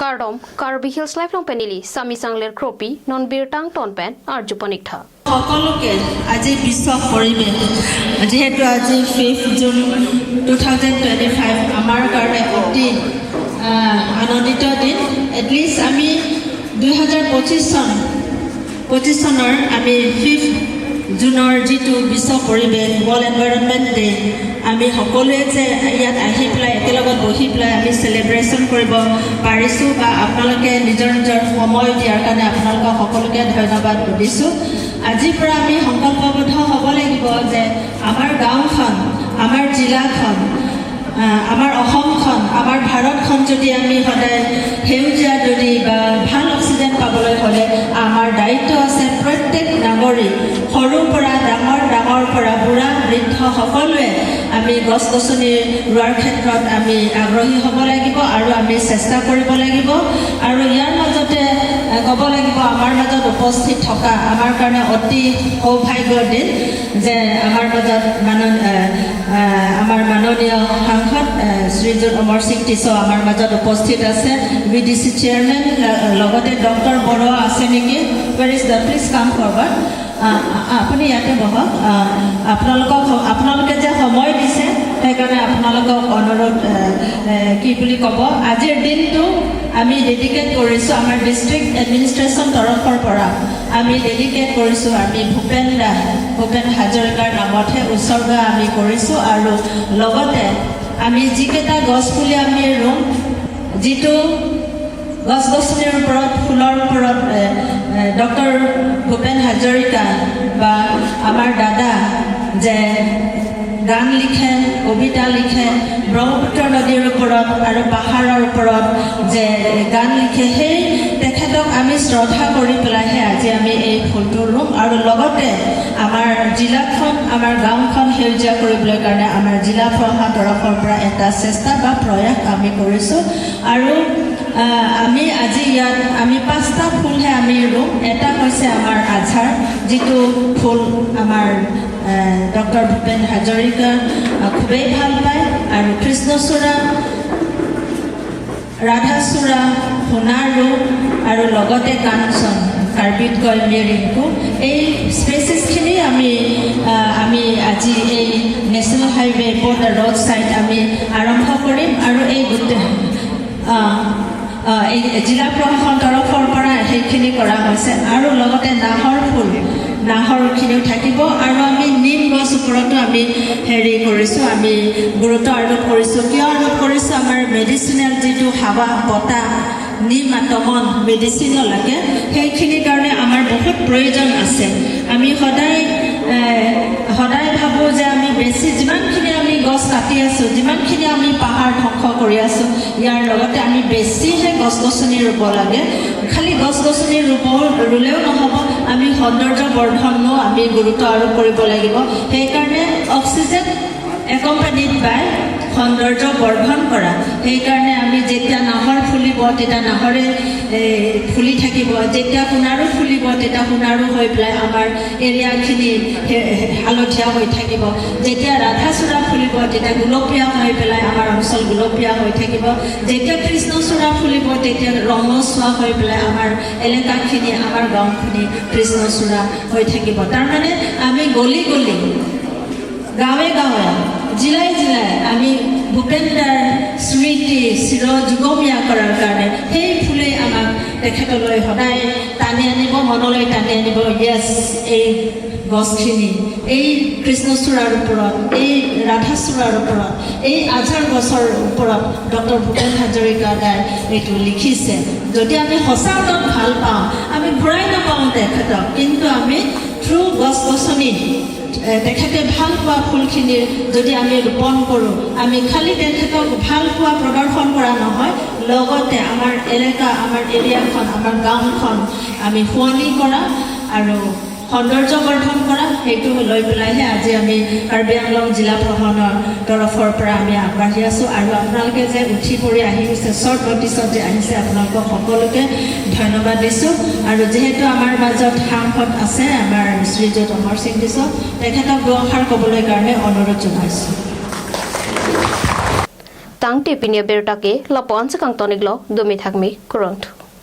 Kardom, Karbi Hills Lifelong Penili, Sami Sangler Kropi, Non Beer Tang Ton Pen, Arjupanikha. সকলোকে আজি বিশ্ব পৰিৱেশ যেহেতু আজি 5 জুন 2025 আমাৰ কাৰণে অতি আনন্দিত দিন এটলিষ্ট আমি 2025 চনৰ আমি 5 জুনৰ যিটো বিশ্ব পৰিৱেশ ৱৰ্ল্ড এনভাইৰনমেণ্ট ডে আমি সকলোৱে যে ইয়াত আহি পেলাই একেলগত বহি পেলাই আমি চেলিব্ৰেশ্যন কৰিব পাৰিছোঁ বা আপোনালোকে নিজৰ নিজৰ সময় দিয়াৰ কাৰণে আপোনালোকক সকলোকে ধন্যবাদ দিছোঁ আজিৰ পৰা আমি সংকল্পবদ্ধ হ'ব লাগিব যে আমাৰ গাঁওখন আমাৰ জিলাখন আমাৰ অসমখন আমাৰ ভাৰতখন যদি আমি সদায় সেউজীয়া যদি বা ভাল অক্সিজেন পাবলৈ হ'লে আমাৰ দায়িত্ব আছে প্ৰত্যেক নাগৰিক সৰুৰ পৰা ডাঙৰ পৰা বুঢ়া বৃদ্ধ সকলোৱে আমি গছ গছনি ৰোৱাৰ ক্ষেত্ৰত আমি আগ্ৰহী হ'ব লাগিব আৰু আমি চেষ্টা কৰিব লাগিব আৰু ইয়াৰ মাজতে ক'ব লাগিব আমাৰ মাজত উপস্থিত থকা আমাৰ কাৰণে অতি সৌভাগ্যৰ দিন যে আমাৰ মাজত আমাৰ মাননীয় সাংসদ শ্ৰীযুত অমৰ সিং টিছ আমাৰ মাজত উপস্থিত আছে VDC চেয়াৰমেন লগতে ডক্টৰ বৰুৱা আছে নেকি where is the please come forward আপুনি ইয়াতে বহক আপোনালোকে যে সময় দিছে সেইকাৰণে আপোনালোকক অনুৰোধ কি বুলি ক'ব আজিৰ দিনটো আমি ডেডিকেট কৰিছোঁ আমাৰ ডিষ্ট্ৰিক্ট এডমিনিষ্ট্ৰেশ্যন তৰফৰ পৰা আমি ডেডিকেট কৰিছোঁ আমি ভূপেন হাজৰিকাৰ নামতহে উৎসৰ্গা আমি কৰিছোঁ আৰু লগতে আমি যিকেইটা গছপুলি আমি ৰুম যিটো গছ গছনিৰ ওপৰত ফুলৰ ওপৰত ডক্টৰ ভূপেন হাজৰিকা বা আমাৰ দাদা যে গান লিখে কবিতা লিখে ব্ৰহ্মপুত্ৰ নদীৰ ওপৰত আৰু পাহাৰৰ ওপৰত যে গান লিখে সেই তেখেতক আমি শ্ৰদ্ধা কৰি পেলাইহে আজি আমি এই ফুলটো ৰুম আৰু লগতে আমাৰ জিলাখন আমাৰ গাঁওখন সেউজীয়া কৰিবলৈ কাৰণে আমাৰ জিলা প্ৰশাসনৰ তৰফৰ পৰা এটা চেষ্টা বা প্ৰয়াস আমি কৰিছোঁ আৰু আমি আজি ইয়াত আমি 5টা ফুলহে আমি ৰুম এটা হৈছে আমাৰ আঝাৰ যিটো ফুল আমাৰ ডক্টৰ ভূপেন হাজৰিকা খুবেই ভাল পায় আৰু কৃষ্ণচূড়া ৰাধাচূড়া সোণাৰু আৰু লগতে কাঞ্চন কাৰ্বিত কয় মেৰিংকু এই স্পেচিছখিনি আমি আজি এই নেশ্যনেল হাইৱে পৰ্ট ৰোড ছাইড আমি আৰম্ভ কৰিম আৰু এই গোটেই এই জিলা প্ৰশাসনৰ তৰফৰ পৰা সেইখিনি কৰা হৈছে আৰু লগতে নাহৰখিনিও থাকিব আৰু আমি নিম গছ ওপৰতো আমি হেৰি কৰিছোঁ আমি গুৰুত্ব আৰোপ কৰিছোঁ কিয় আৰোপ কৰিছোঁ আমাৰ মেডিচিনেল যিটো হাৱা বতাহ নিম আতমন মেডিচিনো লাগে সেইখিনিৰ কাৰণে আমাৰ বহুত প্ৰয়োজন আছে আমি সদায় ভাবোঁ যে আমি বেছি যিমানখিনি আমি গছ কাটি আছোঁ যিমানখিনি আমি পাহাৰ ধ্বংস কৰি আছোঁ ইয়াৰ লগতে আমি বেছিহে গছ গছনি ৰুব লাগে খালি গছ গছনি ৰুলেও নহ'ব আমি সৌন্দৰ্য বৰ্ধনো আমি গুৰুত্ব আৰোপ কৰিব লাগিব সেইকাৰণে অক্সিজেন একম্পানিড বাই সৌন্দৰ্য বৰ্ধন কৰা সেইকাৰণে আমি যেতিয়া নাহৰ ফুলিব তেতিয়া নাহৰে ফুলি থাকিব যেতিয়া সোণাৰু ফুলিব তেতিয়া সোণাৰু হৈ পেলাই আমাৰ এৰিয়াখিনি হালধীয়া হৈ থাকিব যেতিয়া ৰাধাচূড়া ফুলিব তেতিয়া গোলপীয়া হৈ পেলাই আমাৰ অঞ্চল গোলপীয়া হৈ থাকিব যেতিয়া কৃষ্ণচূড়া ফুলিব তেতিয়া ৰঙচুৱা হৈ পেলাই আমাৰ এলেকাখিনি আমাৰ গাঁওখিনি কৃষ্ণচূড়া হৈ থাকিব তাৰমানে আমি গলি গাঁৱে জিলাই আমি ভূপেন্দাৰ স্মৃতি যুগমীয়া কৰাৰ কাৰণে সেই ফুলেই আমাক তেখেতলৈ সদায় টানি আনিব মনলৈ টানি আনিব য়েছ এই গছখিনি এই কৃষ্ণচূড়াৰ ওপৰত এই ৰাধাচূড়াৰ ওপৰত এই আঝাৰ গছৰ ওপৰত ডক্টৰ ভূপেন হাজৰিকা দাই এইটো লিখিছে যদি আমি সঁচা অৰ্থত ভাল পাওঁ আমি ঘূৰাই নাপাওঁ তেখেতক কিন্তু আমি থ্ৰু গছ গছনি তেখেতে ভাল পোৱা ফুলখিনিৰ যদি আমি ৰোপণ কৰোঁ আমি খালি তেখেতক ভাল পোৱা প্ৰদৰ্শন কৰা নহয় লগতে আমাৰ এলেকা আমাৰ এৰিয়াখন আমাৰ গাঁওখন আমি শুৱনি কৰা আৰু সৌন্দৰ্য বৰ্ধন কৰা সেইটো লৈ পেলাইহে আজি আমি কাৰ্বি আংলং জিলা প্ৰশাসনৰ তৰফৰ পৰা আমি আগবাঢ়ি আছোঁ আৰু আপোনালোকে যে উঠি পৰি আহিছে শ্বৰ্ট নটিছত যে আহিছে আপোনালোকক সকলোকে ধন্যবাদ দিছোঁ আৰু যিহেতু আমাৰ মাজত সাংসদ আছে আমাৰ শ্ৰীযুত অমৰ সিং টিছ তেখেতক দুআষাৰ ক'বলৈ কাৰণে অনুৰোধ জনাইছোঁ kang te pinia bertake lapon sakang toniklo domi thakmi kurangtu